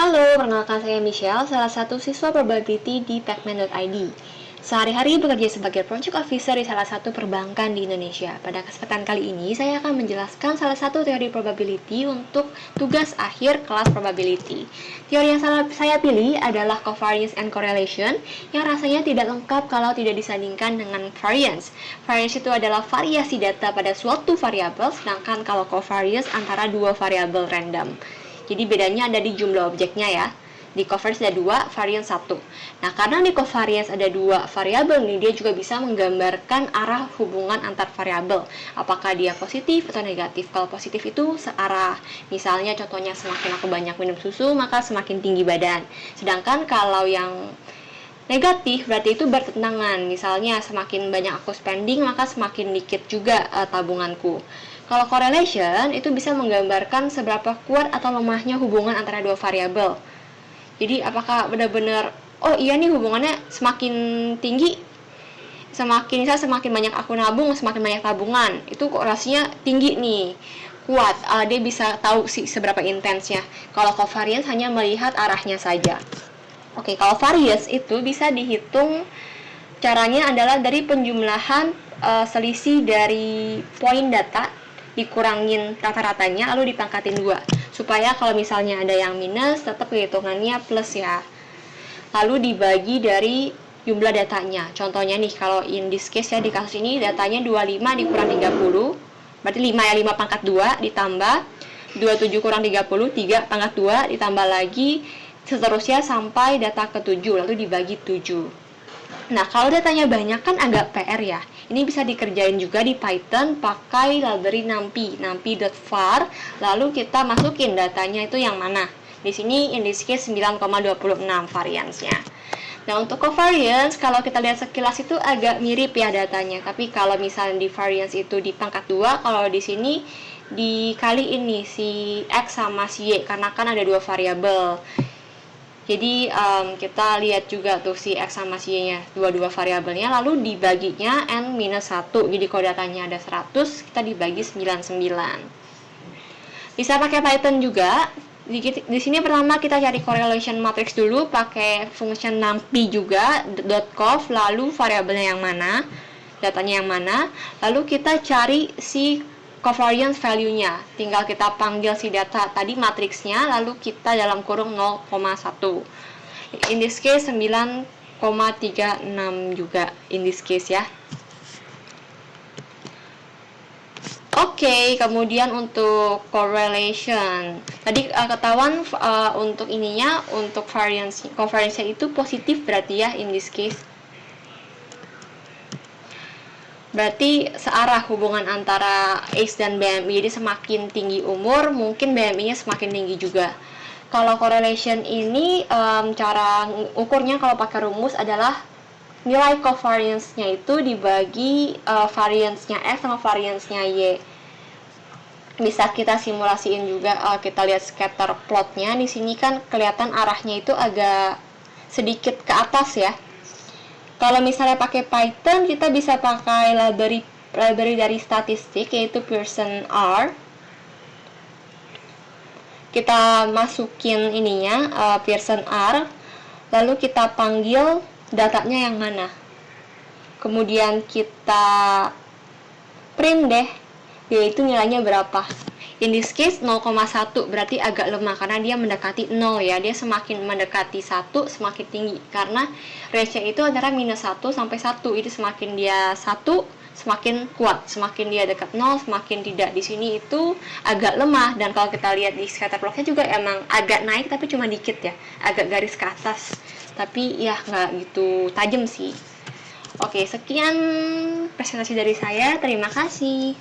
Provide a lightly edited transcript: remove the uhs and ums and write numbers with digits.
Halo, perkenalkan saya Michelle, salah satu siswa probability di pacman.id. Sehari-hari bekerja sebagai project officer di salah satu perbankan di Indonesia. Pada kesempatan kali ini, saya akan menjelaskan salah satu teori probability untuk tugas akhir kelas probability. Teori yang saya pilih adalah covariance and correlation, yang rasanya tidak lengkap kalau tidak disandingkan dengan variance. Variance itu adalah variasi data pada suatu variabel, sedangkan kalau covariance antara dua variabel random. Jadi bedanya ada di jumlah objeknya ya. Di covariance ada 2, variance 1. Nah, karena di covariance ada 2 variabel nih, dia juga bisa menggambarkan arah hubungan antar variabel. Apakah dia positif atau negatif? Kalau positif itu searah. Misalnya contohnya semakin aku banyak minum susu, maka semakin tinggi badan. Sedangkan kalau yang negatif berarti itu bertentangan. Misalnya semakin banyak aku spending, maka semakin dikit juga tabunganku. Kalau correlation itu bisa menggambarkan seberapa kuat atau lemahnya hubungan antara dua variabel. Jadi apakah benar-benar oh iya nih hubungannya semakin tinggi, semakin banyak aku nabung, semakin banyak tabungan, itu korelasinya tinggi nih, kuat. Dia bisa tahu sih seberapa intensnya. Kalau covariance hanya melihat arahnya saja. Oke, kalau variance itu bisa dihitung, caranya adalah dari penjumlahan selisih dari poin data dikurangin rata-ratanya lalu dipangkatin 2 supaya kalau misalnya ada yang minus tetap hitungannya plus ya. Lalu dibagi dari jumlah datanya. Contohnya nih kalau in this case ya, di kasus ini datanya 25 dikurang 30 berarti 5 ya, 5 pangkat 2 ditambah 27 kurang 30, 3 pangkat 2 ditambah lagi seterusnya sampai data ke-7 lalu dibagi 7. Nah, kalau datanya banyak kan agak PR ya. Ini bisa dikerjain juga di Python pakai library NumPy, numpy.var, lalu kita masukin datanya itu yang mana. Di sini in this case 9,26 variance-nya. Nah, untuk covariance kalau kita lihat sekilas itu agak mirip ya datanya, tapi kalau misalnya di variance itu di pangkat 2, kalau di sini dikali ini si X sama si Y karena kan ada dua variabel. Jadi kita lihat juga tuh si X sama si Y-nya, dua-dua variabelnya, lalu dibaginya N-1. Jadi kalau datanya ada 100, kita dibagi 99. Bisa pakai Python juga. Di sini pertama kita cari correlation matrix dulu, pakai function numpy juga, .conv, lalu variabelnya yang mana, datanya yang mana, lalu kita cari si covariance value-nya. Tinggal kita panggil si data tadi matriksnya, lalu kita dalam kurung 0,1. In this case 9,36 juga in this case ya. Oke, kemudian untuk correlation. Tadi ketahuan untuk ininya, untuk covariance itu positif berarti ya in this case. Berarti searah hubungan antara age dan BMI. Jadi semakin tinggi umur, mungkin BMI-nya semakin tinggi juga. Kalau correlation ini cara ukurnya kalau pakai rumus adalah nilai covariance-nya itu dibagi variance-nya X sama variance-nya Y. Bisa kita simulasiin juga, kita lihat scatter plot-nya. Di sini kan kelihatan arahnya itu agak sedikit ke atas ya. Kalau misalnya pakai Python, kita bisa pakai library dari statistik, yaitu Pearson R. Kita masukin ininya, Pearson R, lalu kita panggil datanya yang mana. Kemudian kita print deh, yaitu nilainya berapa. In this case 0,1 berarti agak lemah karena dia mendekati 0 ya. Dia semakin mendekati 1 semakin tinggi karena range-nya itu antara minus 1 sampai 1. Itu semakin dia 1 semakin kuat, semakin dia dekat 0 semakin tidak. Di sini itu agak lemah, dan kalau kita lihat di scatter plot-nya juga emang agak naik tapi cuma dikit ya, agak garis ke atas. Tapi ya nggak gitu tajam sih. Oke, sekian presentasi dari saya. Terima kasih.